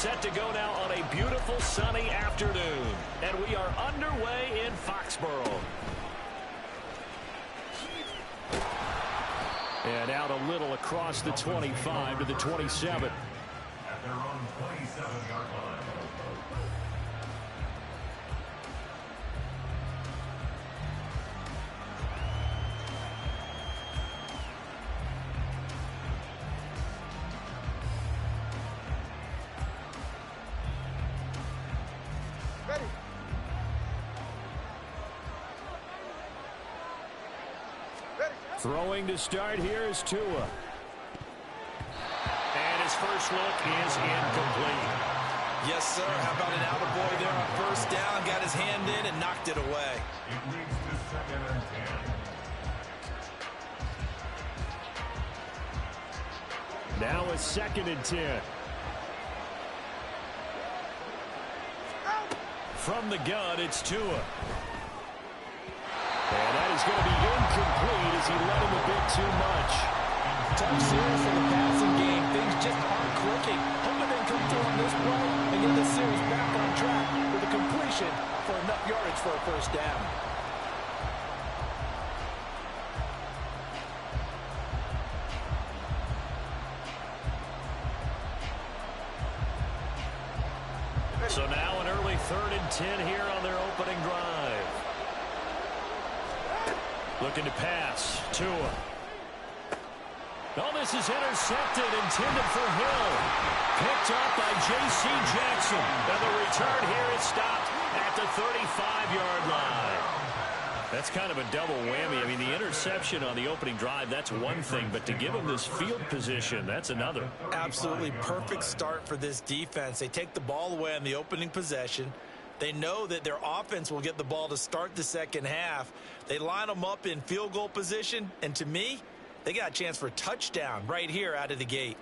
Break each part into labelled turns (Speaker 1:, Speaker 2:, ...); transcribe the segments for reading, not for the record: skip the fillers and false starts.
Speaker 1: set to go now on a beautiful sunny afternoon. And we are underway in Foxborough. And out a little across the 25 to the 27.
Speaker 2: At their own 27-yard line.
Speaker 1: Throwing to start here is Tua. And his first look is incomplete.
Speaker 3: Yes, sir. How about an attaboy there on first down? Got his hand in and knocked it away.
Speaker 2: It leads to 2nd and 10.
Speaker 1: Now a 2nd and 10. From the gun, it's Tua. And that is going to be incomplete as he led him a bit too much.
Speaker 3: Tough series for the passing game. Things just aren't clicking. Hoping they come through on this play and get the series back on track with a completion for enough yardage for a first down.
Speaker 1: So now an early 3rd and 10 here on their opening drive. Looking to pass. Tua. Oh, this is intercepted, intended for Hill. Picked up by J.C. Jackson. And the return here is stopped at the 35-yard line. That's kind of a double whammy. I mean, the interception on the opening drive, that's one thing. But to give him this field position, that's another.
Speaker 3: Absolutely perfect start for this defense. They take the ball away on the opening possession. They know that their offense will get the ball to start the second half. They line them up in field goal position, and to me, they got a chance for a touchdown right here out of the gate.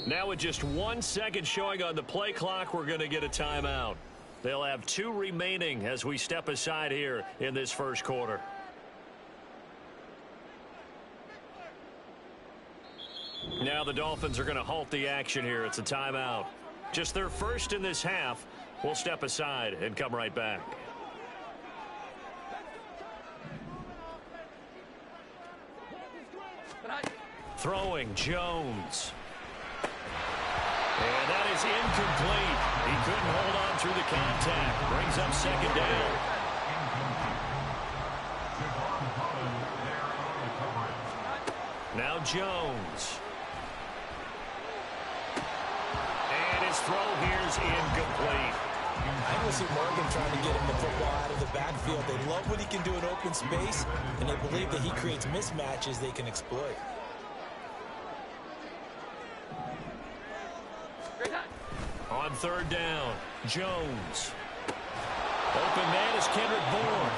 Speaker 1: Now with just 1 second showing on the play clock, we're going to get a timeout. They'll have 2 remaining as we step aside here in this first quarter. Now the Dolphins are going to halt the action here. It's a timeout. Just their first in this half. We'll step aside and come right back. Throwing, Jones. And that is incomplete. He couldn't hold on through the contact. Brings up 2nd down. Now Jones. And his throw here is incomplete.
Speaker 3: I can see Morgan trying to get him the football out of the backfield. They love what he can do in open space, and they believe that he creates mismatches they can exploit.
Speaker 1: On 3rd down, Jones. Open man is Kendrick Bourne.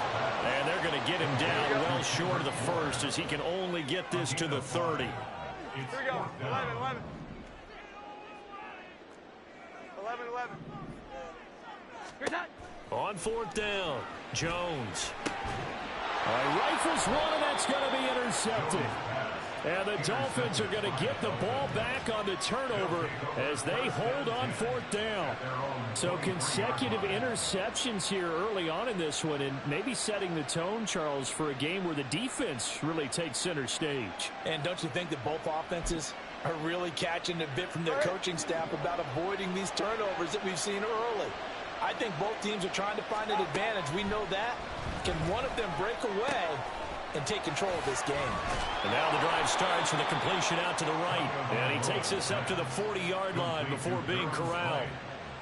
Speaker 1: And they're going to get him down well short of the first as he can only get this to the 30.
Speaker 4: Here we go. 11. 11.
Speaker 1: On 4th down, Jones. Rifles one, and that's going to be intercepted. And the Dolphins are going to get the ball back on the turnover as they hold on 4th down. So consecutive interceptions here early on in this one, and maybe setting the tone, Charles, for a game where the defense really takes center stage.
Speaker 3: And don't you think that both offenses are really catching a bit from their coaching staff about avoiding these turnovers that we've seen early? I think both teams are trying to find an advantage. We know that. Can one of them break away and take control of this game?
Speaker 1: And now the drive starts with a completion out to the right. And he takes us up to the 40-yard line before being corralled.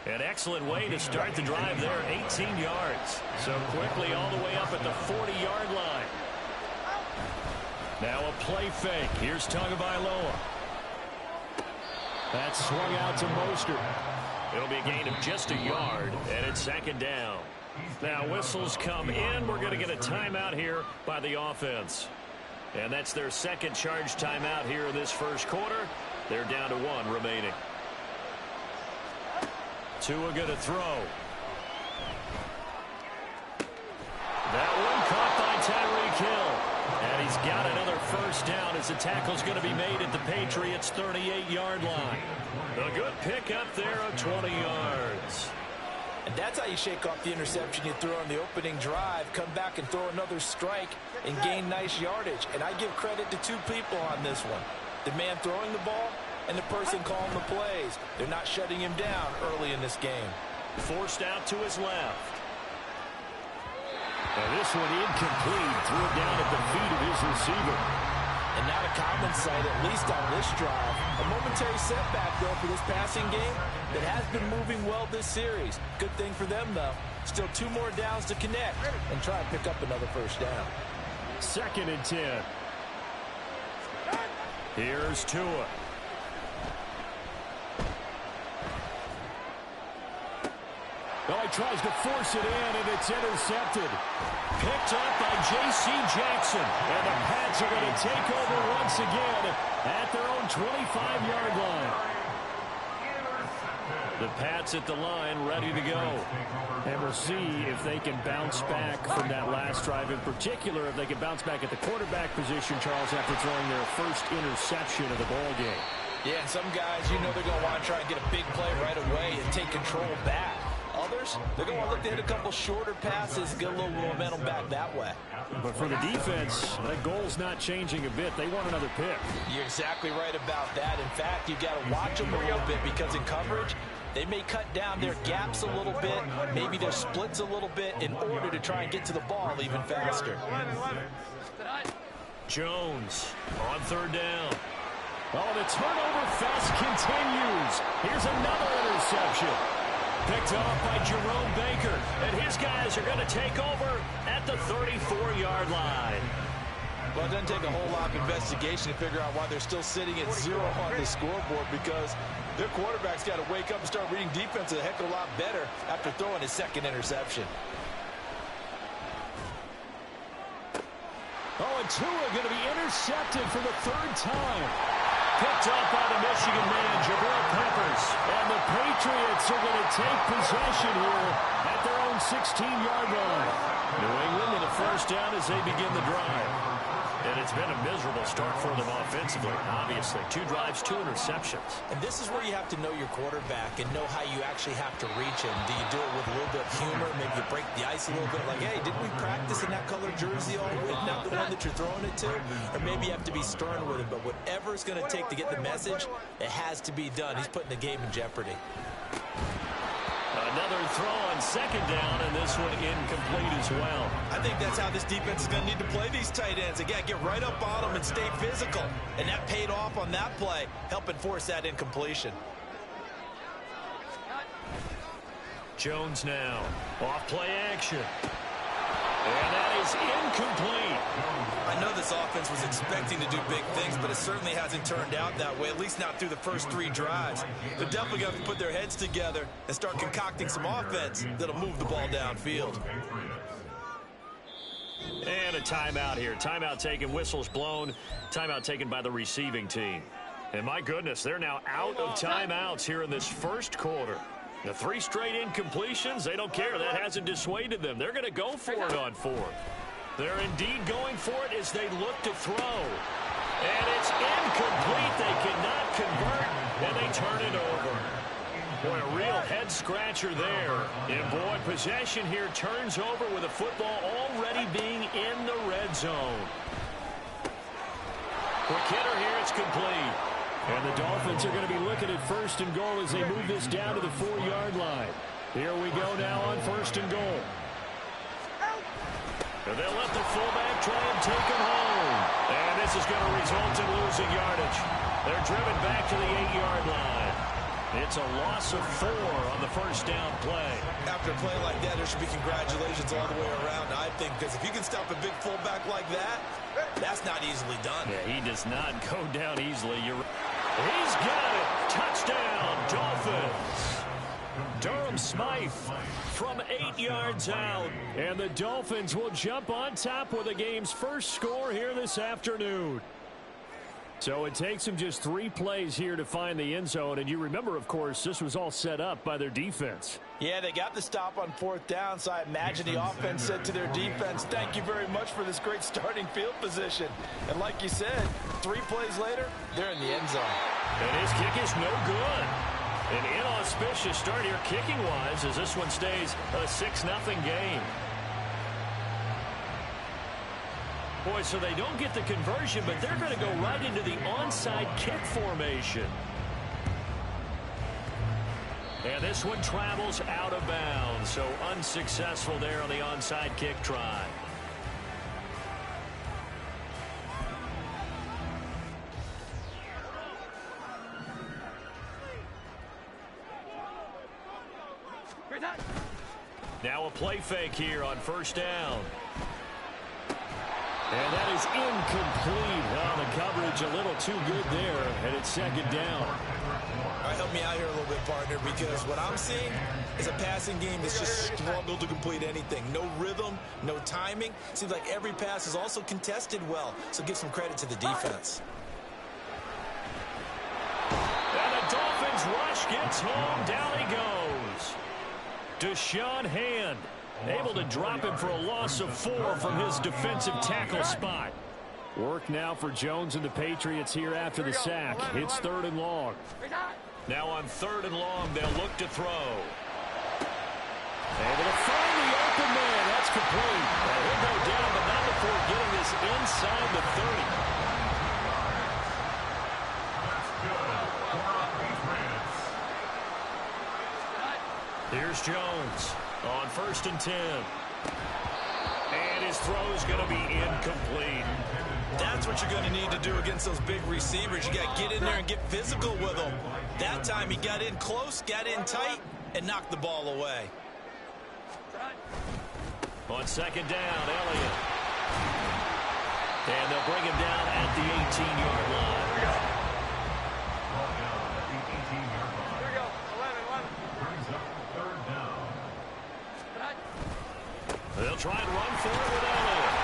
Speaker 1: An excellent way to start the drive there, 18 yards. So quickly all the way up at the 40-yard line. Now a play fake. Here's Tagovailoa. That's swung out to Mostert. It'll be a gain of just a yard, and it's 2nd down. Now whistles come in. We're going to get a timeout here by the offense. And that's their second charge timeout here in this first quarter. They're down to 1 remaining. Tua going to throw. That one caught by Tyreek Hill. And he's got another first down as the tackle's going to be made at the Patriots' 38-yard line. A good pick up there of 20 yards.
Speaker 3: And that's how you shake off the interception you threw on the opening drive, come back and throw another strike and gain nice yardage. And I give credit to 2 people on this one. The man throwing the ball and the person calling the plays. They're not shutting him down early in this game.
Speaker 1: Forced out to his left. And this one incomplete. Threw it down at the feet of his receiver.
Speaker 3: And not a common sight, at least on this drive. A momentary setback, though, for this passing game that has been moving well this series. Good thing for them, though. Still 2 more downs to connect and try and pick up another first down.
Speaker 1: 2nd and 10. Here's Tua. Oh, he tries to force it in, and it's intercepted. Picked up by J.C. Jackson. And the Pats are going to take over once again at their own 25-yard line. The Pats at the line, ready to go. And we'll see if they can bounce back from that last drive. In particular, if they can bounce back at the quarterback position, Charles, after throwing their first interception of the ball game.
Speaker 3: Yeah, and some guys, you know they're going to want to try and get a big play right away and take control back. Others, they're going to look to hit a couple shorter passes, get a little momentum back that way.
Speaker 1: But for the defense, that goal's not changing a bit. They want another pick.
Speaker 3: You're exactly right about that. In fact, you've got to watch them a little bit because in coverage, they may cut down their gaps a little bit, maybe their splits a little bit in order to try and get to the ball even faster.
Speaker 1: Jones on 3rd down. Oh, the turnover fest continues. Here's another interception. Picked off by Jerome Baker, and his guys are going to take over at the 34-yard line.
Speaker 3: Well, it doesn't take a whole lot of investigation to figure out why they're still sitting at 0 on the scoreboard, because their quarterback's got to wake up and start reading defense a heck of a lot better after throwing his 2nd interception.
Speaker 1: Oh, and Tua going to be intercepted for the 3rd time. Picked up by the Michigan man, Jabril Peppers. And the Patriots are going to take possession here at their own 16-yard line. New England with a first down as they begin the drive. And it's been a miserable start for them offensively, obviously. 2 drives, 2 interceptions.
Speaker 3: And this is where you have to know your quarterback and know how you actually have to reach him. Do you do it with a little bit of humor? Maybe you break the ice a little bit, like, hey, didn't we practice in that color jersey all week? Not the one that you're throwing it to? Or maybe you have to be stern with him. But whatever it's going to take to get the message, it has to be done. He's putting the game in jeopardy.
Speaker 1: Another throw on 2nd down, and this one incomplete as well.
Speaker 3: I think that's how this defense is going to need to play these tight ends. Again, get right up on them and stay physical. And that paid off on that play, helping force that incompletion.
Speaker 1: Jones now, off play action. And that is incomplete.
Speaker 3: I know this offense was expecting to do big things, but it certainly hasn't turned out that way, at least not through the first 3 drives. They're definitely going to put their heads together and start concocting some offense that'll move the ball downfield.
Speaker 1: And a timeout here. Timeout taken, whistles blown. Timeout taken by the receiving team. And my goodness, they're now out of timeouts here in this first quarter. The 3 straight incompletions, they don't care. That hasn't dissuaded them. They're going to go for it on 4th. They're indeed going for it as they look to throw. And it's incomplete. They cannot convert, and they turn it over. Boy, a real head-scratcher there. And, boy, possession here turns over with the football already being in the red zone. Quick hitter here, it's complete. And the Dolphins are going to be looking at 1st and goal as they move this down to the 4-yard line. Here we go now on 1st and goal. And they'll let the fullback try and take him home. And this is going to result in losing yardage. They're driven back to the 8-yard line. It's a loss of 4 on the first down play.
Speaker 3: After a play like that, there should be congratulations all the way around, I think, because if you can stop a big fullback like that, that's not easily done.
Speaker 1: Yeah, he does not go down easily. He's got it. Touchdown, Dolphins. Durham Smythe from 8 yards out. And the Dolphins will jump on top with the game's first score here this afternoon. So it takes them just 3 plays here to find the end zone. And you remember, of course, this was all set up by their defense.
Speaker 3: Yeah, they got the stop on 4th down, so I imagine the offense said to their defense, thank you very much for this great starting field position. And like you said, 3 plays later, they're in the end zone.
Speaker 1: And his kick is no good. An inauspicious start here kicking-wise as this one stays a 6-0 game. Boy, so they don't get the conversion, but they're going to go right into the onside kick formation. And this one travels out of bounds, so unsuccessful there on the onside kick try. Now a play fake here on 1st down. And that is incomplete. Well, the coverage a little too good there, and it's 2nd down.
Speaker 3: All right, help me out here a little bit, partner, because what I'm seeing is a passing game that's just struggled to complete anything. No rhythm, no timing. Seems like every pass is also contested well, so give some credit to the defense.
Speaker 1: And the Dolphins rush gets home. Down he goes. Deshaun Hand able to drop him for a loss of 4 from his defensive tackle spot. Work now for Jones and the Patriots here after the sack. It's 3rd and long. Now on 3rd and long, they'll look to throw. Able to find the open man. That's complete. And he'll go down, but not before getting this inside the 30. Here's Jones on 1st and 10. And his throw's going to be incomplete.
Speaker 3: That's what you're going to need to do against those big receivers. You got to get in there and get physical with them. That time he got in close, got in tight, and knocked the ball away.
Speaker 1: On 2nd down, Elliott. And they'll bring him down at the 18-yard line. They'll try and run for it with Elliott.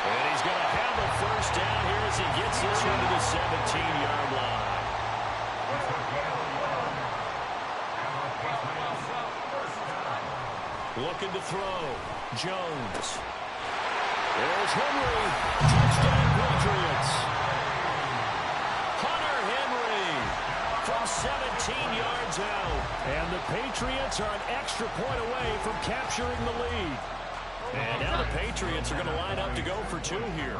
Speaker 1: And he's going to have a 1st down here as he gets this one to the 17-yard line. Looking to throw. Jones. There's Henry. Touchdown, Patriots. Hunter Henry from 17 yards out. And the Patriots are an extra point away from capturing the lead. And now the Patriots are going to line up to go for 2 here.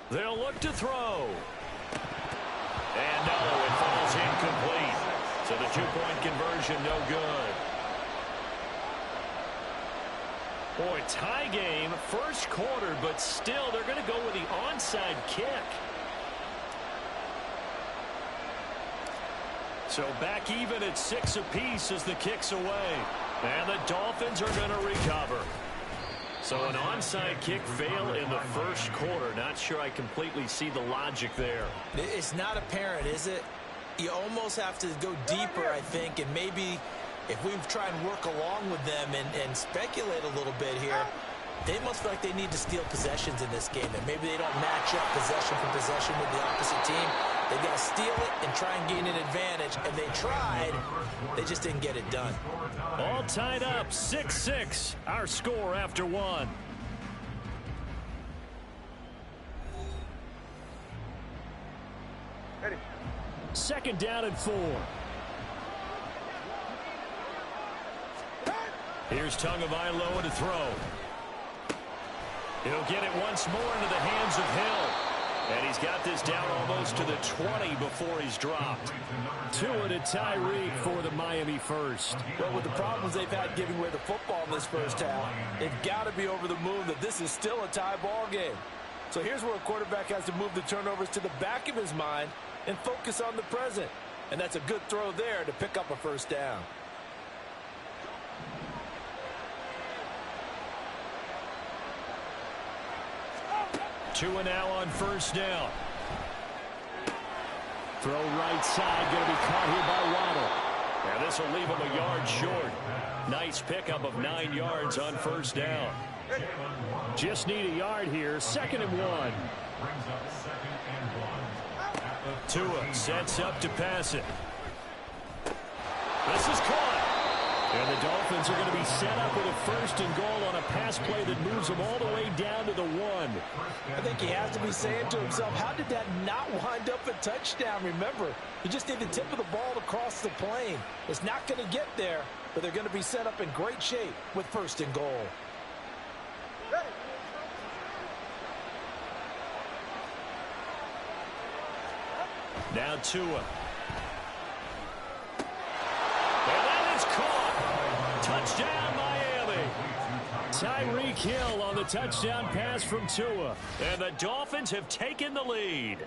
Speaker 1: They'll look to throw. And no, it falls incomplete. So the 2-point conversion, no good. Boy, tie game, 1st quarter, but still they're going to go with the onside kick. So back even at 6 apiece as the kick's away. And the Dolphins are going to recover. So an onside kick fail in the 1st quarter. Not sure I completely see the logic there.
Speaker 3: It's not apparent, is it? You almost have to go deeper, I think, and maybe if we try and work along with them and speculate a little bit here, they must feel like they need to steal possessions in this game, and maybe they don't match up possession for possession with the opposite team. They got to steal it and try and gain an advantage, and they tried. They just didn't get it done.
Speaker 1: All tied up, 6-6, our score after 1.
Speaker 4: Ready.
Speaker 1: 2nd down and 4. Here's Tagovailoa to throw. He'll get it once more into the hands of Hill. And he's got this down almost to the 20 before he's dropped. Tua to Tyreek for the Miami first.
Speaker 3: Well, with the problems they've had giving away the football in this 1st half, they've got to be over the moon that this is still a tie ball game. So here's where a quarterback has to move the turnovers to the back of his mind and focus on the present. And that's a good throw there to pick up a 1st down. Tua now on 1st down.
Speaker 1: Throw right side, going to be caught here by Waddle. And this will leave him a yard short. Nice pickup of 9 yards on first down. Just need a yard here. 2nd and 1. Tua sets up to pass it. This is caught. And the Dolphins are going to be set up with a 1st and goal on a pass play that moves them all the way down to the 1.
Speaker 3: I think he has to be saying to himself, how did that not wind up a touchdown? Remember, you just need the tip of the ball to cross the plane. It's not going to get there, but they're going to be set up in great shape with 1st and goal.
Speaker 1: Now Tua. And that is caught. Touchdown, Miami. Tyreek Hill on the touchdown pass from Tua. And the Dolphins have taken the lead.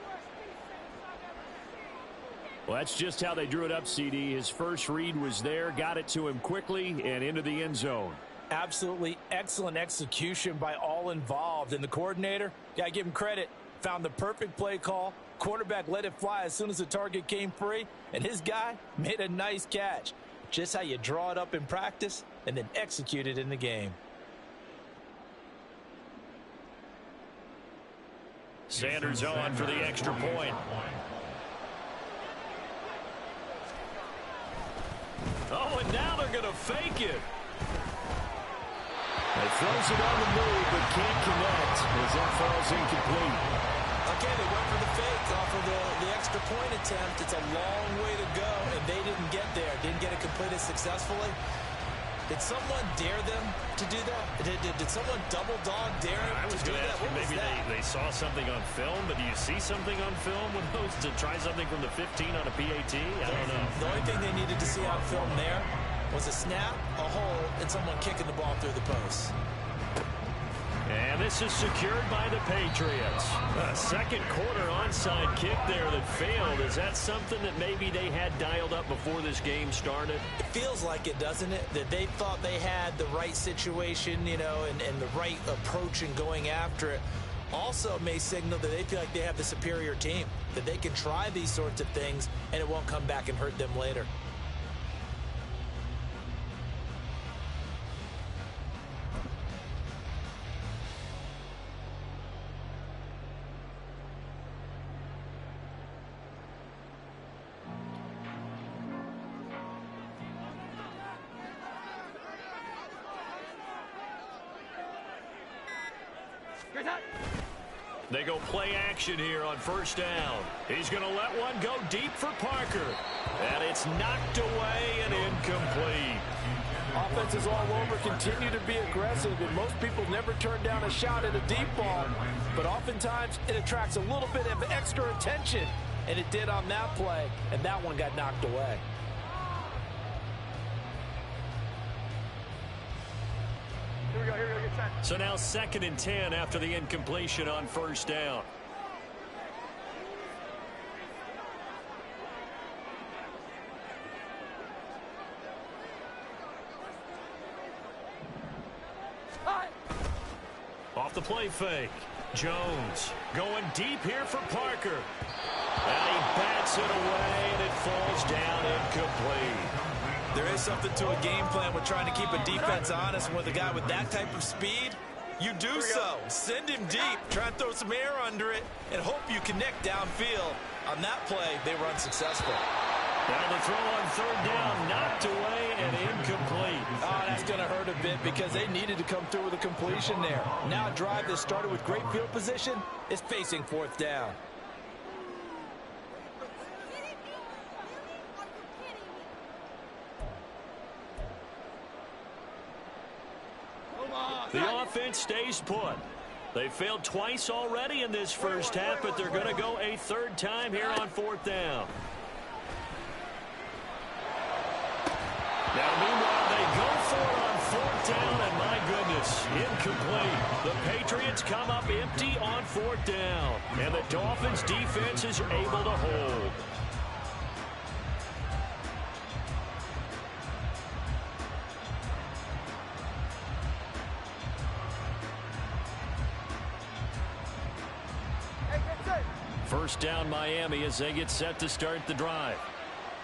Speaker 1: Well, that's just how they drew it up, CD. His first read was there, got it to him quickly, and into the end zone.
Speaker 3: Absolutely excellent execution by all involved. And the coordinator, got to give him credit, found the perfect play call. Quarterback let it fly as soon as the target came free, and his guy made a nice catch. Just how you draw it up in practice and then execute it in the game.
Speaker 1: Sanders on for the extra point. Oh, and now they're going to fake it. He throws it on the move, but can't connect as that falls incomplete.
Speaker 3: Okay, they went for the fake off of the extra point attempt. It's a long way to go, and they didn't get there. Didn't get it completed successfully. Did someone dare them to do that? Did someone double dog dare them to do that?
Speaker 1: Maybe they saw something on film, but do you see something on film with those to try something from the 15 on a PAT? I don't know.
Speaker 3: The only thing they needed to see on film there was a snap, a hole, and someone kicking the ball through the post.
Speaker 1: And this is secured by the Patriots. A second quarter onside kick there that failed. Is that something that maybe they had dialed up before this game started?
Speaker 3: It feels like it, doesn't it? That they thought they had the right situation, you know, and the right approach in going after it. Also may signal that they feel like they have the superior team, that they can try these sorts of things and it won't come back and hurt them later.
Speaker 1: They go play action here on first down. He's going to let one go deep for Parker. And it's knocked away and incomplete.
Speaker 3: Offenses all over continue to be aggressive, and most people never turn down a shot at a deep ball. But oftentimes it attracts a little bit of extra attention, and it did on that play, and that one got knocked away.
Speaker 4: Here we go, get set.
Speaker 1: So now 2nd and 10 after the incompletion on first down. Off the play fake. Jones going deep here for Parker. And he bats it away, and it falls down incomplete.
Speaker 3: There is something to a game plan with trying to keep a defense honest. With a guy with that type of speed, you do so. Send him deep, try and throw some air under it, and hope you connect downfield. On that play, they were unsuccessful.
Speaker 1: Now the throw on third down, knocked away and incomplete.
Speaker 3: Oh, that's going to hurt a bit because they needed to come through with a completion there. Now a drive that started with great field position is facing 4th down.
Speaker 1: The offense stays put. They failed twice already in this first half, but they're going to go a 3rd time here on 4th down. Now, meanwhile, they go for it on 4th down, and my goodness, incomplete. The Patriots come up empty on 4th down, and the Dolphins' defense is able to hold. first down Miami as they get set to start the drive.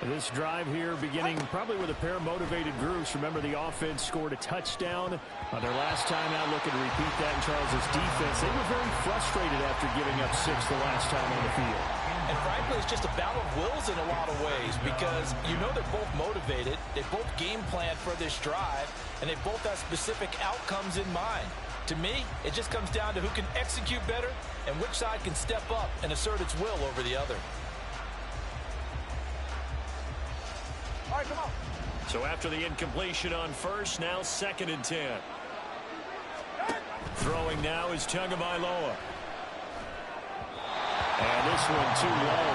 Speaker 1: This drive here beginning probably with a pair of motivated groups. Remember, the offense scored a touchdown on their last time out, looking to repeat that in Charles' defense. They were very frustrated after giving up 6 the last time on the field.
Speaker 3: And frankly, it's just a battle of wills in a lot of ways because you know they're both motivated. They both game plan for this drive, and they both have specific outcomes in mind. To me, it just comes down to who can execute better and which side can step up and assert its will over the other.
Speaker 4: All right, come on.
Speaker 1: So after the incompletion on first, now 2nd and 10. Throwing now is Tagovailoa. And this one too low.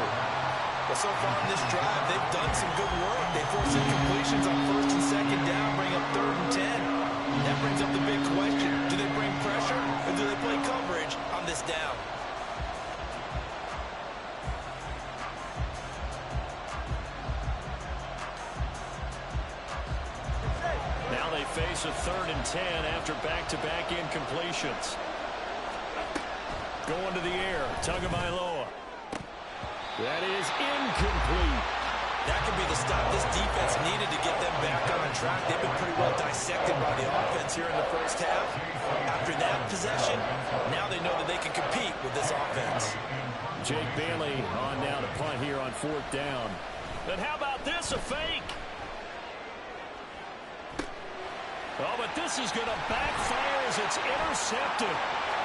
Speaker 3: Well, so far in this drive, they've done some good work. They force incompletions on 1st and 2nd down, bring up 3rd and 10. That brings up the big question. Do they bring pressure or do they play coverage on this down?
Speaker 1: Now they face a 3rd and 10 after back-to-back incompletions. Going to the air, Tagovailoa. That is incomplete.
Speaker 3: That could be the stop this defense needed to get them back on track. They've been pretty well dissected by the offense here in the first half. After that possession, now they know that they can compete with this offense.
Speaker 1: Jake Bailey on now to punt here on 4th down. But how about this, a fake? Oh, but this is going to backfire as it's intercepted.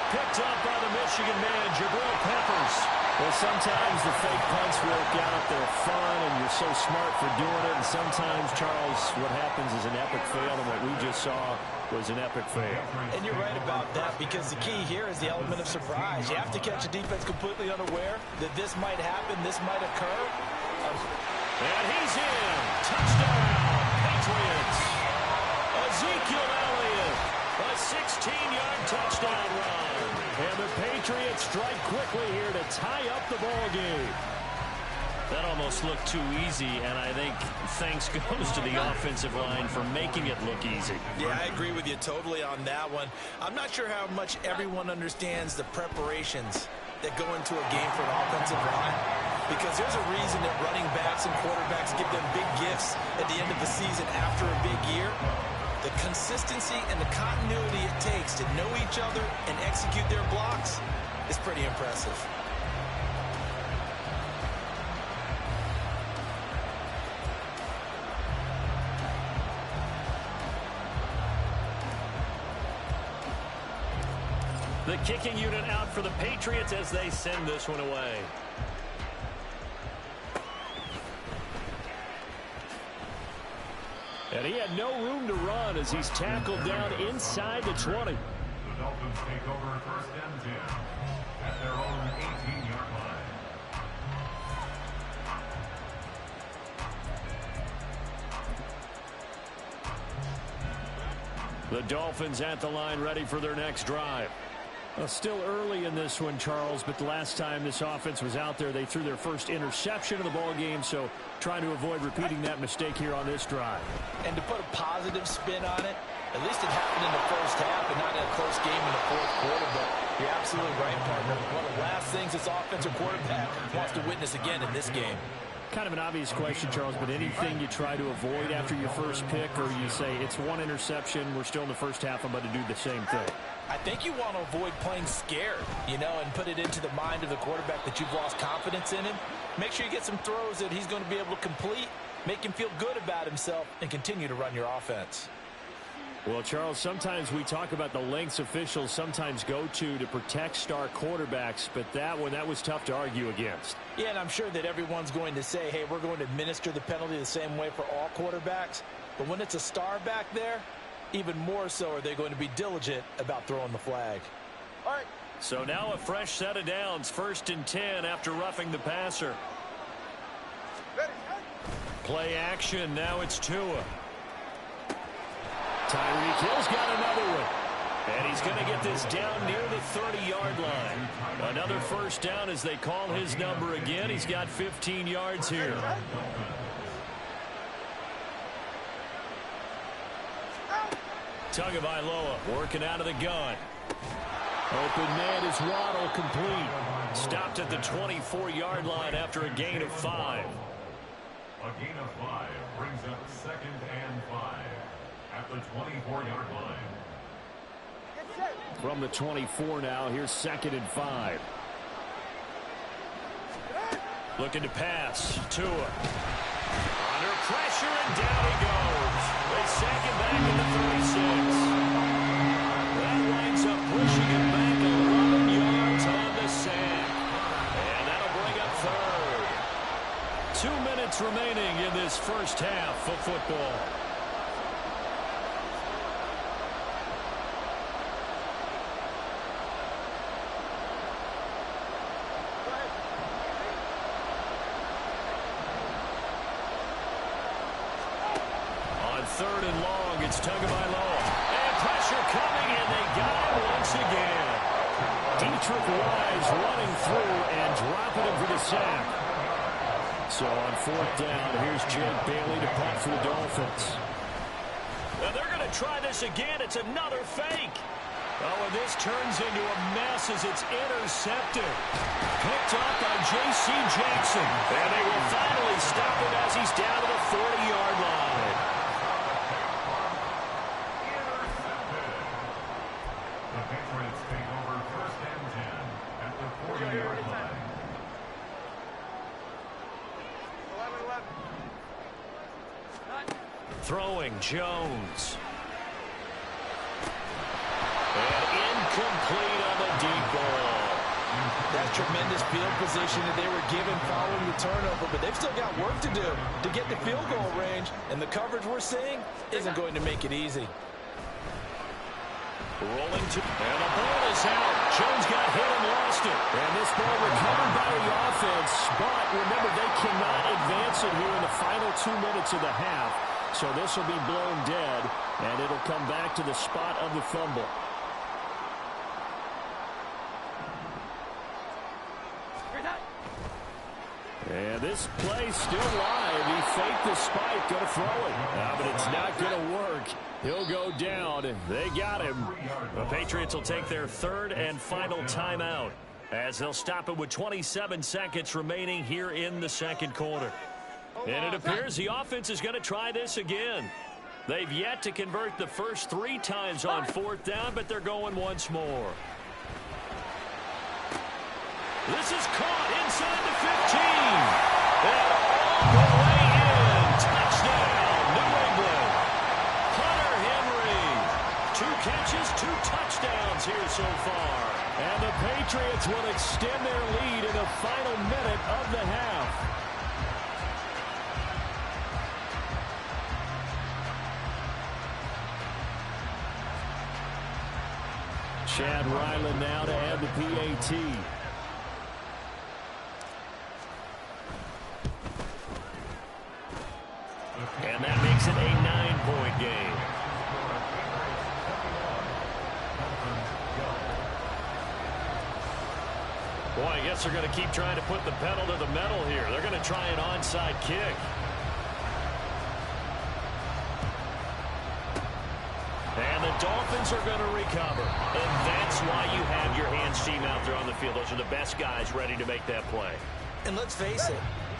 Speaker 1: Picked up by the Michigan man, Jabril Peppers. Well, sometimes the fake punts work out. They're fun, and you're so smart for doing it. And sometimes, Charles, what happens is an epic fail, and what we just saw was an epic fail.
Speaker 3: And you're right about that, because the key here is the element of surprise. You have to catch a defense completely unaware that this might happen, this might occur.
Speaker 1: And he's in. Touchdown, Patriots. Ezekiel Elliott, a 16-yard touchdown run. And the Patriots strike quickly here to tie up the ball game.
Speaker 5: That almost looked too easy, and I think thanks goes to the offensive line for making it look easy.
Speaker 3: Yeah, I agree with you totally on that one. I'm not sure how much everyone understands the preparations that go into a game for an offensive line, because there's a reason that running backs and quarterbacks give them big gifts at the end of the season after a big year. The consistency and the continuity it takes to know each other and execute their blocks is pretty impressive.
Speaker 5: The kicking unit out for the Patriots as they send this one away.
Speaker 1: And he had no room to run as he's tackled down inside the 20.
Speaker 2: The Dolphins take over 1st and 10 at their own 18-yard line.
Speaker 1: The Dolphins at the line, ready for their next drive. Well, still early in this one, Charles, but the last time this offense was out there, they threw their first interception of the ball game, so trying to avoid repeating that mistake here on this drive.
Speaker 3: And to put a positive spin on it, at least it happened in the first half and not in a close game in the 4th quarter, but you're absolutely right, partner. One of the last things this offensive quarterback wants to witness again in this game.
Speaker 1: Kind of an obvious question, Charles, but anything you try to avoid after your first pick, or you say it's one interception, we're still in the first half, I'm about to do the same thing?
Speaker 3: I think you want to avoid playing scared, and put it into the mind of the quarterback that you've lost confidence in him. Make sure you get some throws that he's going to be able to complete, make him feel good about himself, and continue to run your offense.
Speaker 1: Well, Charles, sometimes we talk about the lengths officials sometimes go to protect star quarterbacks, but that was tough to argue against.
Speaker 3: Yeah, and I'm sure that everyone's going to say, hey, we're going to administer the penalty the same way for all quarterbacks. But when it's a star back there, even more so are they going to be diligent about throwing the flag.
Speaker 4: All right.
Speaker 1: So now a fresh set of downs, 1st and 10 after roughing the passer.
Speaker 4: Ready.
Speaker 1: Play action, now it's Tua. Tyreek Hill's got another one. And he's going to get this down near the 30-yard line. Another first down as they call his number again. He's got 15 yards here. Tagovailoa working out of the gun. Open man is Waddle, complete. Stopped at the 24-yard line after a gain of 5.
Speaker 2: A gain of 5 brings up 2nd and 5 at the 24-yard line.
Speaker 1: From the 24 now, here's 2nd and 5. Looking to pass. Tua. Under pressure, and down he goes. They sack him back in the 36. That winds up pushing him back 11 yards on the sack. And that'll bring up 3rd. 2 minutes remaining in this first half of football. On 3rd and long, it's Tagovailoa. And pressure coming, and they got him once again. Dietrich Wise running through and dropping him for the sack. So on 4th down, here's Jake Bailey to punt for the Dolphins. Now they're going to try this again. It's another fake. Oh, and this turns into a mess as it's intercepted. Picked up by J.C. Jackson. And they will finally stop him as he's down to the 40-yard line.
Speaker 2: The Patriots take over 1st and 10 at the 40-yard line.
Speaker 4: 11-11.
Speaker 1: Throwing Jones. And incomplete on the deep ball.
Speaker 3: That's tremendous field position that they were given following the turnover, but they've still got work to do to get the field goal range, and the coverage we're seeing isn't going to make it easy.
Speaker 1: Rolling to, and the ball is out. Jones got hit and lost it. And this ball recovered by the offense, but remember, they cannot advance it here in the final 2 minutes of the half. So this will be blown dead, and it'll come back to the spot of the fumble. And this play still live. He faked the spike, going to throw it. But it's not going to work. He'll go down. They got him.
Speaker 5: The Patriots will take their 3rd and final timeout as they'll stop it with 27 seconds remaining here in the 2nd quarter. And it appears the offense is going to try this again. They've yet to convert the first 3 times on 4th down, but they're going once more. This is caught inside the 15. And all the way in. Touchdown, New England. Hunter Henry. 2 catches, 2 touchdowns here so far.
Speaker 1: And the Patriots will extend their lead in the final minute of the half. Chad Ryland now to add the PAT.
Speaker 5: And that makes it a 9-point game. Boy, I guess they're going to keep trying to put the pedal to the metal here. They're going to try an onside kick. And the Dolphins are going to recover. And that's why you have your hands team out there on the field. Those are the best guys ready to make that play.
Speaker 3: And let's face it,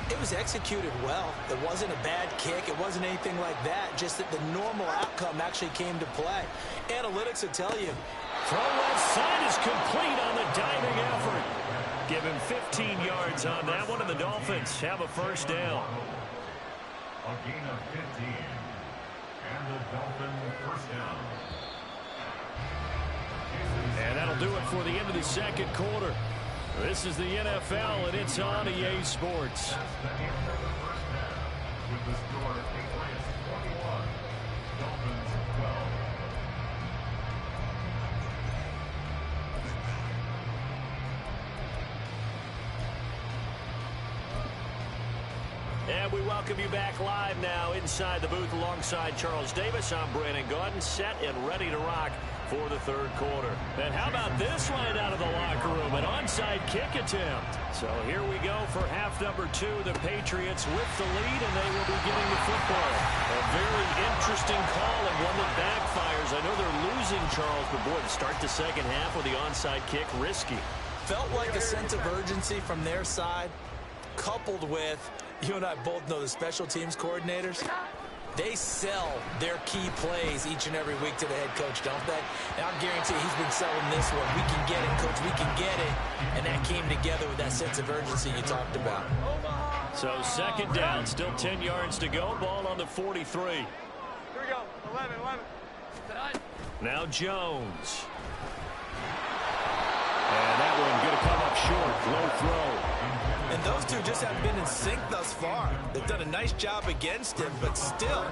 Speaker 3: it was executed well. It wasn't a bad kick. It wasn't anything like that. Just that the normal outcome actually came to play. Analytics will tell you.
Speaker 1: Throw left side is complete on the diving effort.
Speaker 5: Give him 15 yards on that one, and the Dolphins have a 1st down.
Speaker 2: A gain of 15. And the Dolphin 1st down.
Speaker 1: And that'll do it for the end of the 2nd quarter. This is the NFL, and it's on EA Sports.
Speaker 2: That's the end of the 1st half. With the score, Patriots 21, Dolphins 12.
Speaker 5: And we welcome you back live now inside the booth alongside Charles Davis. I'm Brandon Gaudin, set and ready to rock for the 3rd quarter. And how about this right out of the locker room? An onside kick attempt. So here we go for half number 2. The Patriots with the lead, and they will be getting the football. A very interesting call and one that backfires Charles. I know they're losing Charles, but boy, to start the second half with the onside kick, risky.
Speaker 3: Felt like a sense of urgency from their side, coupled with, you and I both know the special teams coordinators, they sell their key plays each and every week to the head coach, don't they? And I'll guarantee he's been selling this one. We can get it, coach, we can get it. And that came together with that sense of urgency you talked about.
Speaker 5: So second down, still 10 yards to go. Ball on the 43.
Speaker 4: Here we go. 11.
Speaker 5: Now Jones. And that one going to come up short. Low throw.
Speaker 3: And those two just haven't been in sync thus far. They've done a nice job against him, but still,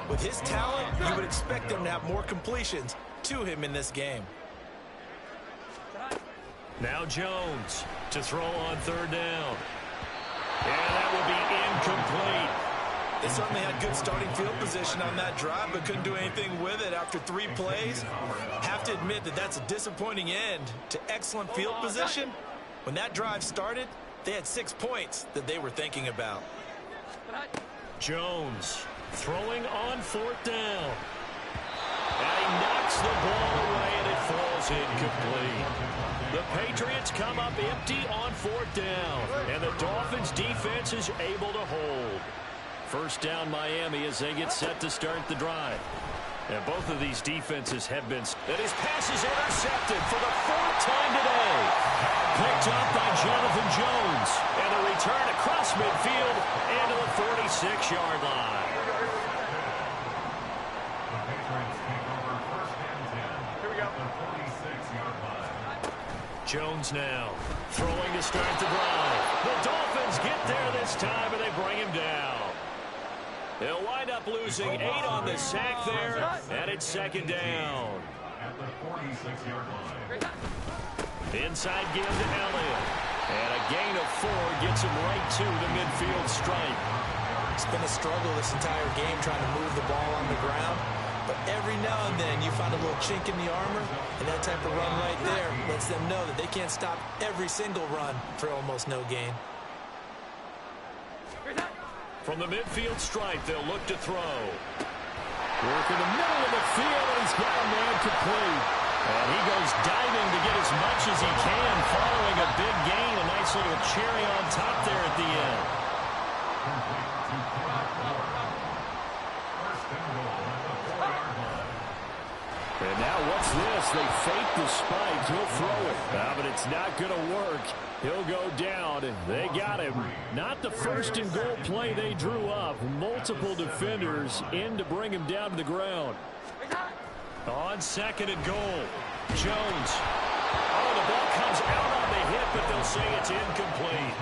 Speaker 3: with his talent, you would expect them to have more completions to him in this game.
Speaker 5: Now Jones to throw on third down. And that will be incomplete.
Speaker 3: They certainly had good starting field position on that drive, but couldn't do anything with it after 3 plays. Have to admit that that's a disappointing end to excellent field position. When that drive started, they had 6 points that they were thinking about.
Speaker 5: Jones throwing on fourth down. And he knocks the ball away, and it falls incomplete. The Patriots come up empty on fourth down, and the Dolphins' defense is able to hold. First down Miami as they get set to start the drive. And both of these defenses have been... And his pass is intercepted for the 4th time today. Picked up by Jonathan Jones. And a return across midfield into the 46-yard line.
Speaker 2: The Patriots take over first and 10. Here we go. The 46-yard line.
Speaker 5: Jones now throwing to start the drive. The Dolphins get there this time, and they bring him down. They'll wind up losing 8 on the sack there, and it's second down.
Speaker 2: At the 46-yard line.
Speaker 5: Inside give to Elliott. And a gain of 4 gets him right to the midfield stripe.
Speaker 3: It's been a struggle this entire game trying to move the ball on the ground. But every now and then you find a little chink in the armor, and that type of run right there lets them know that they can't stop every single run for almost no gain.
Speaker 5: From the midfield stripe, they'll look to throw.
Speaker 1: Work in the middle of the field, and he's got a man complete.
Speaker 5: And he goes diving to get as much as he can, following a big gain. A nice little cherry on top there at the end.
Speaker 1: And now what's this? They fake the spike. He'll throw it. But it's not going to work. He'll go down, and they got him. Not the first and goal play they drew up. Multiple defenders in to bring him down to the ground.
Speaker 5: On second and goal, Jones. Oh, the ball comes out on the hit, but they'll say it's incomplete.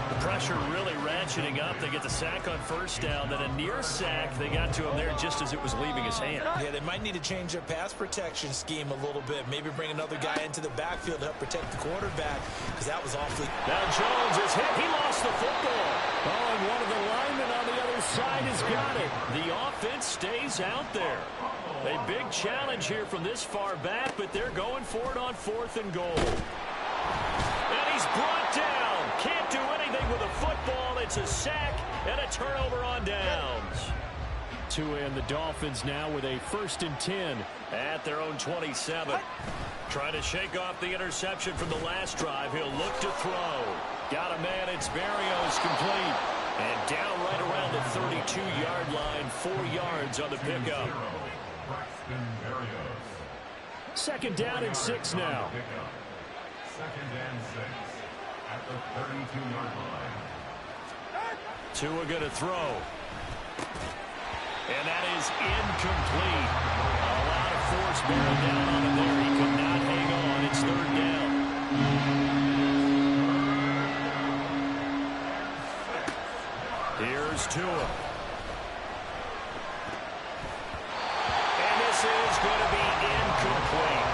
Speaker 5: The pressure really ratcheting up. They get the sack on first down. Then a near sack. They got to him there just as it was leaving his hand.
Speaker 3: Yeah, they might need to change their pass protection scheme a little bit. Maybe bring another guy into the backfield to help protect the quarterback, because that was awfully...
Speaker 5: Now Jones is hit. He lost the football.
Speaker 1: Oh, and one of the linemen on the other side has got it.
Speaker 5: The offense stays out there. A big challenge here from this far back, but they're going for it on 4th and goal. And he's brought down. Can't do anything with a football. It's a sack and a turnover on downs.
Speaker 1: And the Dolphins now with a 1st and 10
Speaker 5: at their own 27. Trying to shake off the interception from the last drive. He'll look to throw. Got a man. It's Berrios complete. And down right around the 32-yard line. 4 yards on the pickup.
Speaker 1: Second down and 6 now.
Speaker 2: Second and 6 at the 32-yard line.
Speaker 5: Tua going to throw. And that is incomplete. A lot of force bearing down on him there. He could not hang on. It's 3rd down. Here's Tua. And this is going to be incomplete.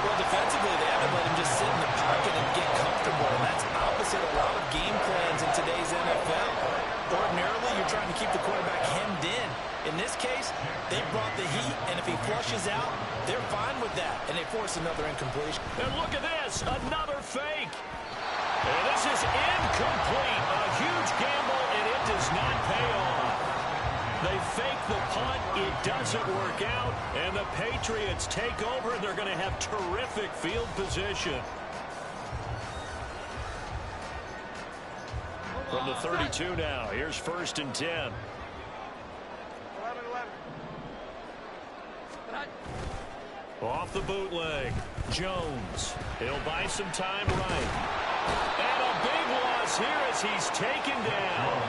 Speaker 3: Well, defensively, they haven't let him just sit in the pocket and get comfortable. And that's opposite a lot of game plans in today's NFL. Ordinarily, you're trying to keep the quarterback hemmed in. In this case, they brought the heat, and if he flushes out, they're fine with that. And they force another incompletion.
Speaker 5: And look at this, another fake. And this is incomplete. A huge gamble, and it does not pay off. They fake the punt. It doesn't work out. And the Patriots take over. They're going to have terrific field position. From the 32 now, here's 1st and 10.
Speaker 4: 11.
Speaker 5: Off the bootleg, Jones. He'll buy some time right. And a big loss here as he's taken down.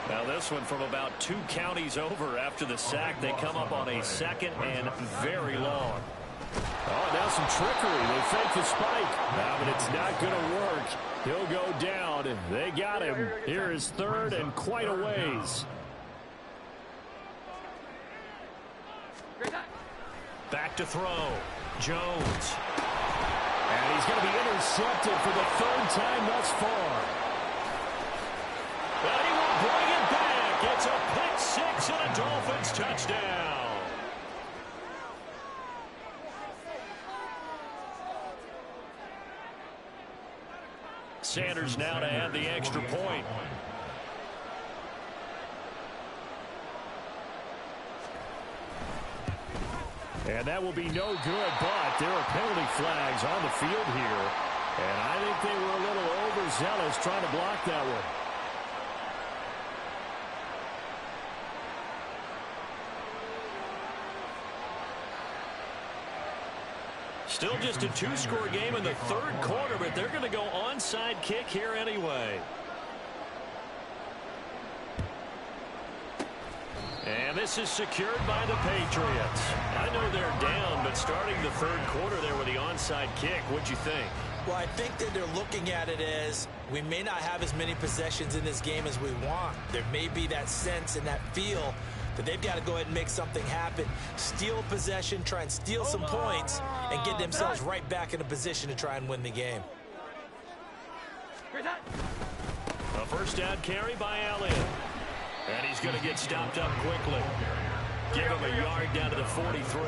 Speaker 5: Now this one from about 2 counties over after the sack. They come up on a 2nd and very long.
Speaker 1: Oh, now some trickery. They fake the spike. But it's not going to work. He'll go down. They got him. Here is 3rd and quite a ways.
Speaker 5: Back to throw. Jones.
Speaker 1: And he's going to be intercepted for the 3rd time thus far.
Speaker 5: But he will bring it back. It's a pick 6 and a Dolphins touchdown. Sanders now to add the extra point.
Speaker 1: And that will be no good, but there are penalty flags on the field here. And I think they were a little overzealous trying to block that one.
Speaker 5: Still just a 2-score game in the 3rd quarter, but they're going to go onside kick here anyway. And this is secured by the Patriots. I know they're down, but starting the 3rd quarter there with the onside kick, what'd you think?
Speaker 3: Well, I think that they're looking at it as we may not have as many possessions in this game as we want. There may be that sense and that feel that they've got to go ahead and make something happen, steal possession, try and steal some points, and get themselves right back in a position to try and win the game.
Speaker 5: A 1st down carry by Allen. And he's going to get stopped up quickly. Give him a yard down to the 43.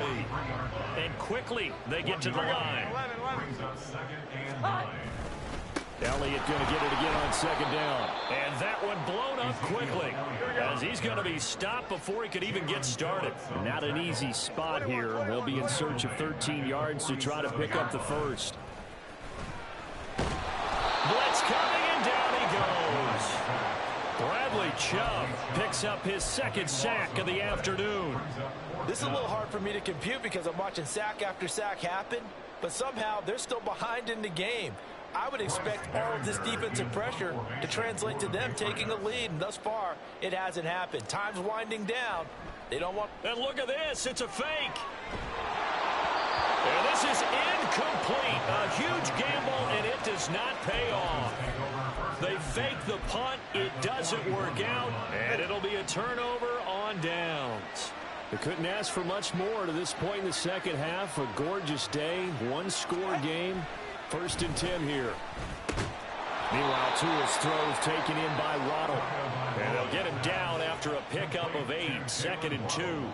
Speaker 5: And quickly they get to the line.
Speaker 1: Elliott going to get it again on 2nd down.
Speaker 5: And that one blown up quickly as he's going to be stopped before he could even get started.
Speaker 1: Not an easy spot here. They'll be in search of 13 yards to try to pick up the 1st.
Speaker 5: Blitz coming, and down he goes. Bradley Chubb picks up his 2nd sack of the afternoon.
Speaker 3: This is a little hard for me to compute because I'm watching sack after sack happen, but somehow they're still behind in the game. I would expect all of this defensive pressure to translate to them taking a lead, and thus far, it hasn't happened. Time's winding down. They don't want...
Speaker 5: And look at this. It's a fake. And this is incomplete. A huge gamble, and it does not pay off. They fake the punt. It doesn't work out, and it'll be a turnover on downs.
Speaker 1: They couldn't ask for much more to this point in the 2nd half. A gorgeous day, 1-score game. 1st and 10 here. Meanwhile, Tua's throw is taken in by Waddle.
Speaker 5: And they'll get him down after a pickup of 8. 2nd and 2.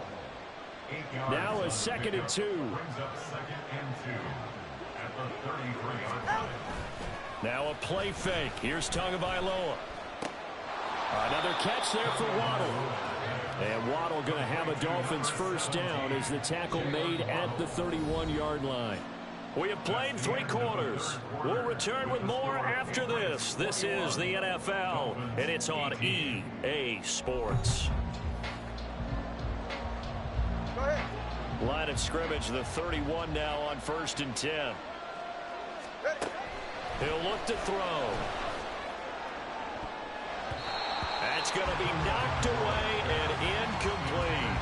Speaker 1: Now a 2nd and 2.
Speaker 5: Now a play fake. Here's Tagovailoa.
Speaker 1: Another catch there for Waddle. And Waddle going to have a Dolphins 1st down as the tackle made at the 31-yard line.
Speaker 5: We have played 3 quarters. We'll return with more after this. This is the NFL, and it's on EA Sports. Line of scrimmage, the 31 now on 1st and 10. He'll look to throw. That's going to be knocked away and incomplete.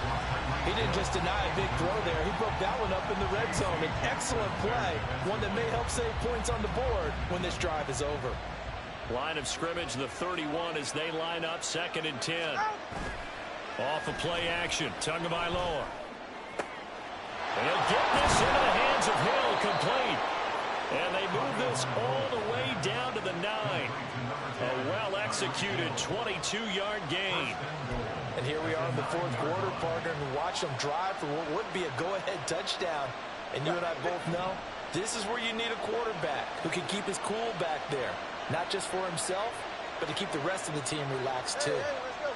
Speaker 3: He didn't just deny a big throw there. He broke that one up in the red zone. An excellent play, one that may help save points on the board when this drive is over.
Speaker 5: Line of scrimmage, the 31 as they line up 2nd and 10. Off of play action, Tagovailoa. And he'll get this into the hands of Hill, complete. And they move this all the way down to the 9. A well-executed 22-yard gain.
Speaker 3: And here we are in the 4th quarter, partner, and watch them drive for what would be a go-ahead touchdown. And you and I both know this is where you need a quarterback who can keep his cool back there. Not just for himself, but to keep the rest of the team relaxed, too.
Speaker 4: Hey, let's go.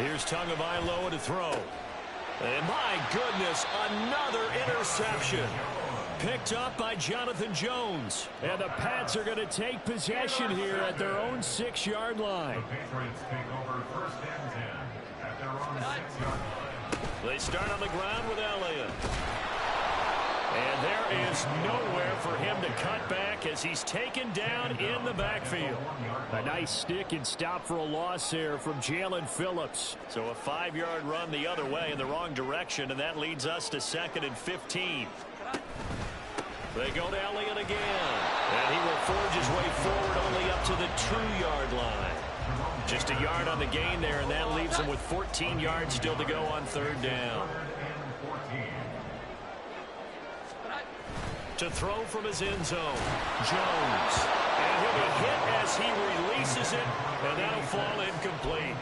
Speaker 5: Here's Tagovailoa to throw. And my goodness, another interception. Picked up by Jonathan Jones.
Speaker 1: And the Pats are going to take possession here at their own 6-yard line.
Speaker 2: The Patriots take over first and 10 at their own 6-yard line.
Speaker 5: They start on the ground with Elliott. And there is nowhere for him to cut back as he's taken down in the backfield.
Speaker 1: A nice stick and stop for a loss there from Jalen Phillips.
Speaker 5: So a 5-yard run the other way in the wrong direction, and that leads us to 2nd and 15. They go to Elliott again. And he will forge his way forward only up to the 2-yard line. Just a yard on the gain there, and that leaves him with 14 yards still to go on 3rd down. To throw from his end zone, Jones. And he'll be hit as he releases it, and that'll fall incomplete.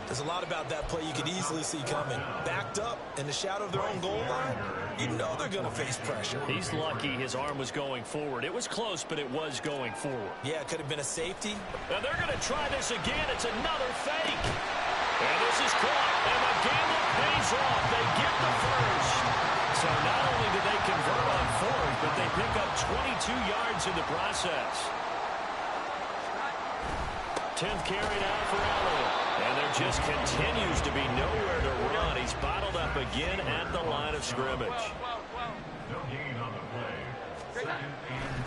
Speaker 3: There's a lot about that play you could easily see coming. Backed up in the shadow of their own goal line, you know they're going to face pressure.
Speaker 5: He's lucky his arm was going forward. It was close, but it was going forward.
Speaker 3: Yeah, it could have been a safety.
Speaker 5: And they're going to try this again. It's another fake. And this is caught, and the gamble pays off. They get the first. So not only do they convert on 4th, but they pick up 22 yards in the process. 10th carry now for Elliott. And there just continues to be nowhere to run. He's bottled up again at the line of scrimmage.
Speaker 2: No gain on the play.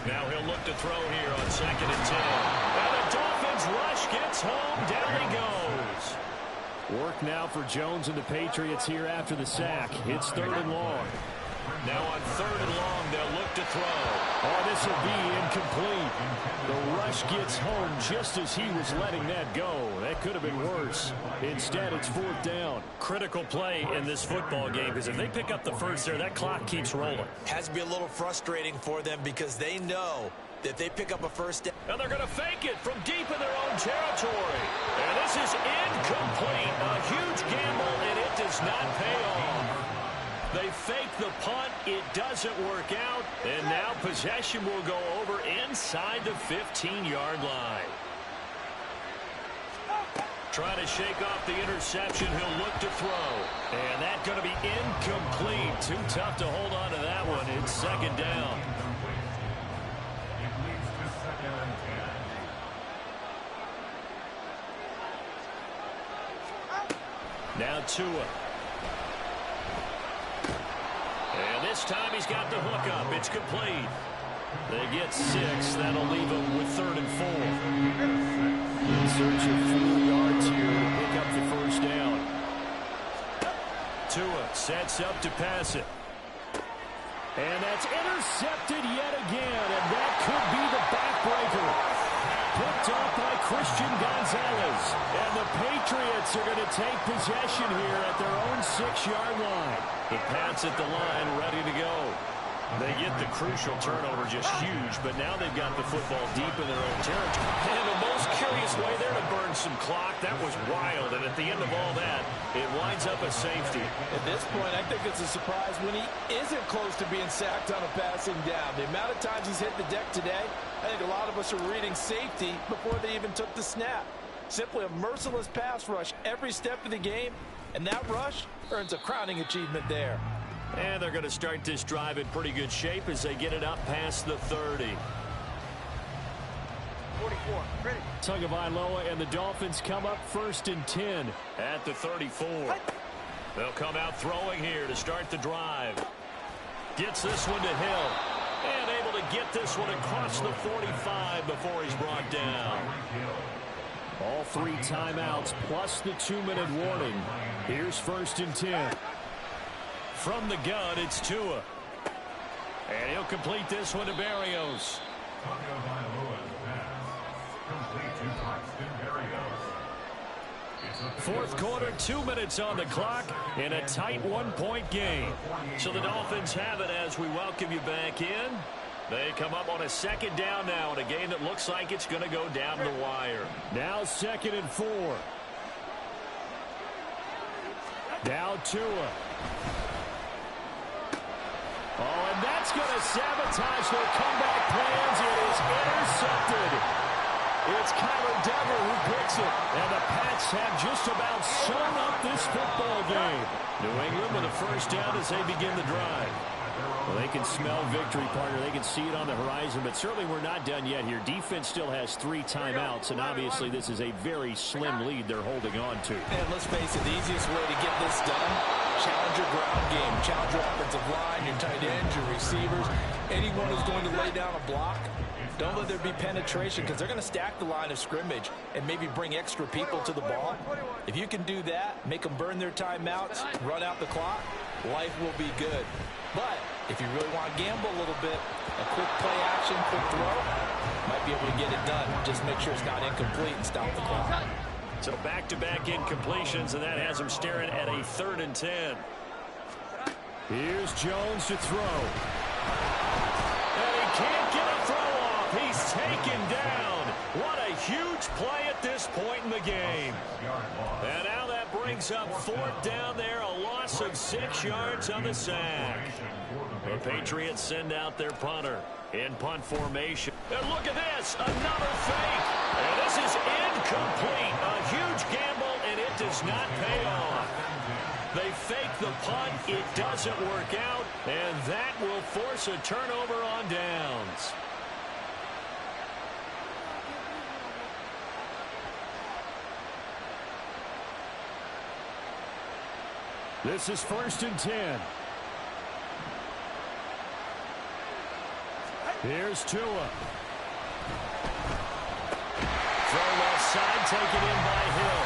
Speaker 5: Now he'll look to throw here on 2nd and 10. And the Dolphins rush gets home. Down he goes.
Speaker 1: Work now for Jones and the Patriots here after the sack. It's 3rd and long.
Speaker 5: Now on 3rd and long, they'll look to throw.
Speaker 1: Oh, this will be incomplete. The rush gets home just as he was letting that go. That could have been worse. Instead, it's 4th down.
Speaker 5: Critical play in this football game, because if they pick up the first there, that clock keeps rolling.
Speaker 3: Has to be a little frustrating for them because they know that they pick up a first down.
Speaker 5: And they're going to fake it from deep in their own territory. And this is incomplete. A huge gamble, and it does not pay off. They fake the punt. It doesn't work out. And now possession will go over inside the 15-yard line. Trying to shake off the interception. He'll look to throw. And that's going to be incomplete. Too tough to hold on to that one. It's 2nd down.
Speaker 2: It leads to 2nd and 10.
Speaker 5: Now Tua. And this time he's got the hook up. It's complete. They get 6. That'll leave them with 3rd and 4.
Speaker 1: In search of 4 yards here to pick up the first down.
Speaker 5: Tua sets up to pass it.
Speaker 1: And that's intercepted yet again. And that could be the backbreaker. Picked up by Christian Gonzalez. And the Patriots are going to take possession here at their own 6-yard line.
Speaker 5: The Pats at the line ready to go. They get the crucial turnover, just huge, but now they've got the football deep in their own territory. And the most curious way there to burn some clock, that was wild. And at the end of all that, it winds up a safety.
Speaker 6: At this point, I think it's a surprise when he isn't close to being sacked on a passing down. The amount of times he's hit the deck today, I think a lot of us are reading safety before they even took the snap. Simply a merciless pass rush every step of the game, and that rush earns a crowning achievement there.
Speaker 5: And they're going to start this drive in pretty good shape as they get it up past the 30.
Speaker 4: 44, ready.
Speaker 1: Tagovailoa and the Dolphins come up 1st and 10.
Speaker 5: At the 34. They'll come out throwing here to start the drive. Gets this one to Hill. And able to get this one across the 45 before he's brought down.
Speaker 1: All 3 timeouts plus the 2-minute warning. Here's 1st and 10.
Speaker 5: From the gun, it's Tua. And he'll complete this one to Berrios. Fourth quarter, 2 minutes on the clock in a tight 1-point game. So the Dolphins have it as we welcome you back in. They come up on a 2nd down now in a game that looks like it's going to go down the wire.
Speaker 1: Now 2nd and 4. Now Tua. Oh, and that's going to sabotage their comeback plans. It is intercepted. It's Kyler Dever who picks it. And the Pats have just about sewn up this football game. New England with a first down as they begin the drive. Well, they can smell victory, partner. They can see it on the horizon, but certainly we're not done yet here. Defense still has 3 timeouts, and obviously this is a very slim lead they're holding on to.
Speaker 6: And let's face it, the easiest way to get this done, challenge your ground game, challenge your offensive line, your tight ends, your receivers, anyone who's going to lay down a block. Don't let there be penetration because they're going to stack the line of scrimmage and maybe bring extra people to the ball. If you can do that, make them burn their timeouts, run out the clock, life will be good. But if you really want to gamble a little bit, a quick play action, quick throw, might be able to get it done. Just make sure it's not incomplete and stop the clock.
Speaker 5: So back-to-back incompletions, and that has them staring at a 3rd and 10.
Speaker 1: Here's Jones to throw. And he can't get a throw off. He's taken down. What a huge play at this point in the game. And now that brings up 4th down there, a loss of 6 yards on the sack. The Patriots send out their punter in punt formation. And look at this, another fake. And this is incomplete. A huge gamble, and it does not pay off. They fake the punt. It doesn't work out, and that will force a turnover on downs. This is 1st and 10. Here's Tua. Throw left side, taken in by Hill.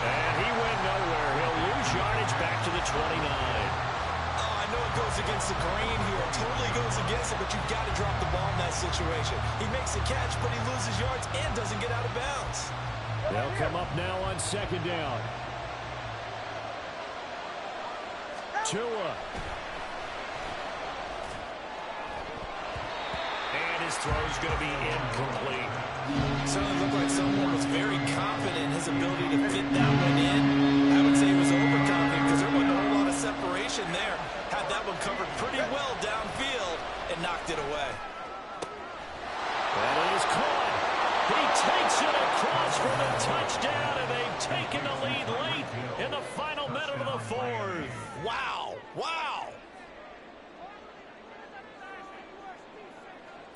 Speaker 1: And he went nowhere. He'll lose yardage back to the 29.
Speaker 6: Oh, I know it goes against the grain here. It totally goes against it, but you've got to drop the ball in that situation. He makes a catch, but he loses yards and doesn't get out of bounds.
Speaker 1: They'll come up now on 2nd down. Tua.
Speaker 5: And his throw's going to be incomplete.
Speaker 6: Certainly looked like someone was very confident in his ability to fit that one in. I would say he was overconfident because there wasn't a whole lot of separation there. Had that one covered pretty well downfield and knocked it away.
Speaker 1: And it is caught. He takes it across for the touchdown, and they've taken the lead late in the final minute of the 4th.
Speaker 6: Wow. Wow.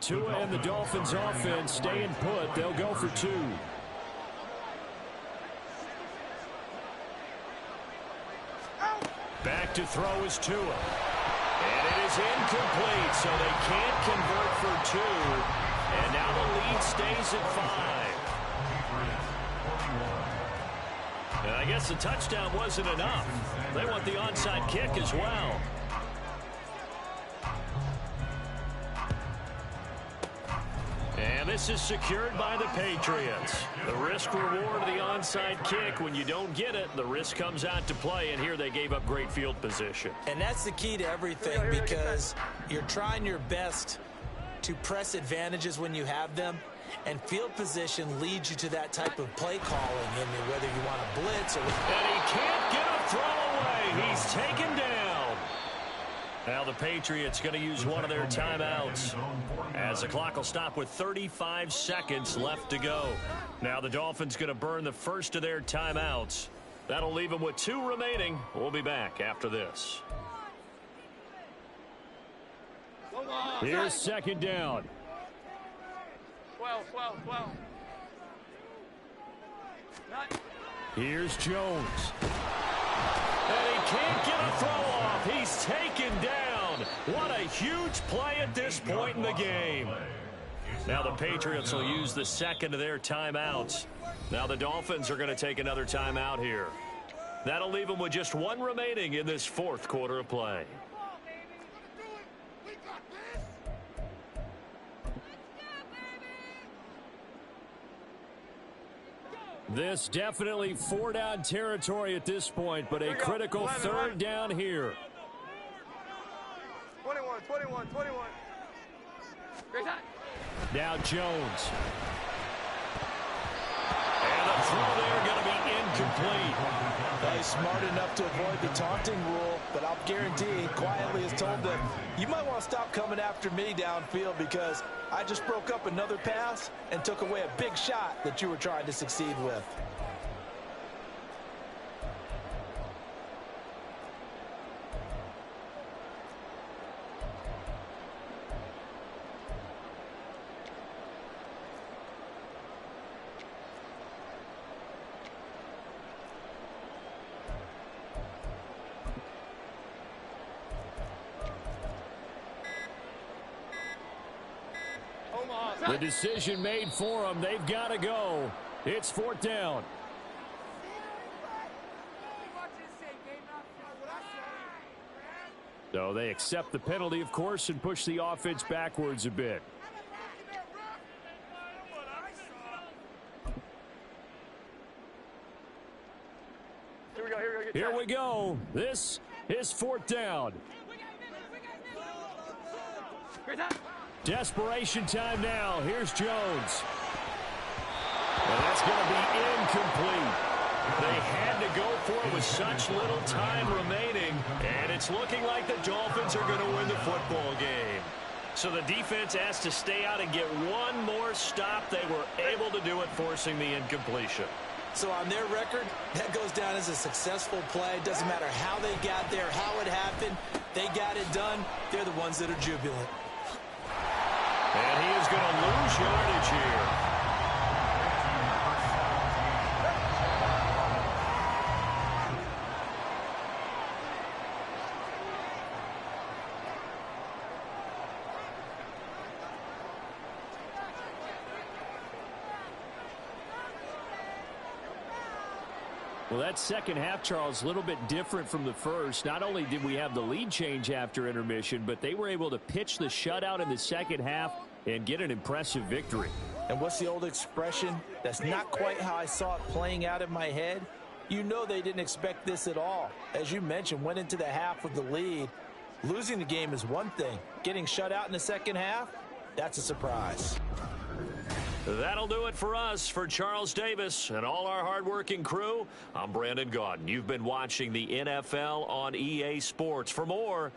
Speaker 1: Tua and the Dolphins offense staying put. They'll go for 2. Back to throw is Tua. And it is incomplete, so they can't convert for 2. And now the lead stays at 5. And I guess the touchdown wasn't enough. They want the onside kick as well. And this is secured by the Patriots. The risk-reward of the onside kick. When you don't get it, the risk comes out to play, and here they gave up great field position.
Speaker 6: And that's the key to everything because you're trying your best to press advantages when you have them, and field position leads you to that type of play calling, and whether you want to blitz or...
Speaker 1: And he can't get a throw away. He's taken down.
Speaker 5: Now the Patriots going to use one of their timeouts as the clock will stop with 35 seconds left to go. Now the Dolphins going to burn the first of their timeouts. That'll leave them with 2 remaining. We'll be back after this.
Speaker 1: Here's 2nd down.
Speaker 4: 12.
Speaker 1: Here's Jones. And he can't get a throw off. He's taken down. What a huge play at this point in the game.
Speaker 5: Now the Patriots will use the second of their timeouts. Now the Dolphins are going to take another timeout here. That'll leave them with just 1 remaining in this 4th quarter of play.
Speaker 1: This definitely 4-down territory at this point, but a critical 3rd down here.
Speaker 4: 21. Great time.
Speaker 1: Now Jones.
Speaker 5: And the throw there going to be incomplete.
Speaker 6: He's smart enough to avoid the taunting rule, but I'll guarantee he quietly has told them, you might want to stop coming after me downfield because I just broke up another pass and took away a big shot that you were trying to succeed with.
Speaker 1: The decision made for them. They've got to go. It's 4th down. So they accept the penalty, of course, and push the offense backwards a bit. Here we go. This is 4th down. Desperation time now. Here's Jones. And that's going to be incomplete. They had to go for it with such little time remaining. And it's looking like the Dolphins are going to win the football game. So the defense has to stay out and get one more stop. They were able to do it, forcing the incompletion.
Speaker 3: So on their record, that goes down as a successful play. Doesn't matter how they got there, how it happened. They got it done. They're the ones that are jubilant.
Speaker 1: And he is going to lose yardage here. Well, that second half, Charles, a little bit different from the first. Not only did we have the lead change after intermission, but they were able to pitch the shutout in the second half and get an impressive victory.
Speaker 6: And what's the old expression? That's not quite how I saw it playing out in my head. You know they didn't expect this at all. As you mentioned, went into the half with the lead. Losing the game is one thing. Getting shut out in the second half, that's a surprise.
Speaker 5: That'll do it for us. For Charles Davis and all our hardworking crew, I'm Brandon Gaudin. You've been watching the NFL on EA Sports. For more,